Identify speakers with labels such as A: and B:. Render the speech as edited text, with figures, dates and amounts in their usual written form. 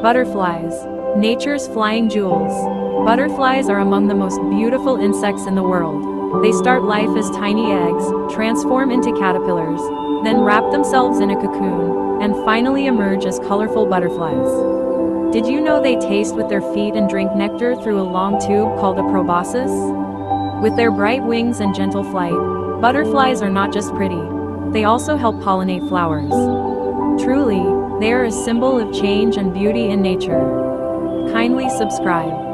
A: Butterflies, nature's flying jewels. Butterflies are among the most beautiful insects in the world. They start life as tiny eggs, transform into caterpillars, then wrap themselves in a cocoon, and finally emerge as colorful butterflies. Did you know they taste with their feet and drink nectar through a long tube called a proboscis? With their bright wings and gentle flight, butterflies are not just pretty, they also help pollinate flowers. Truly, they are a symbol of change and beauty in nature. Kindly subscribe.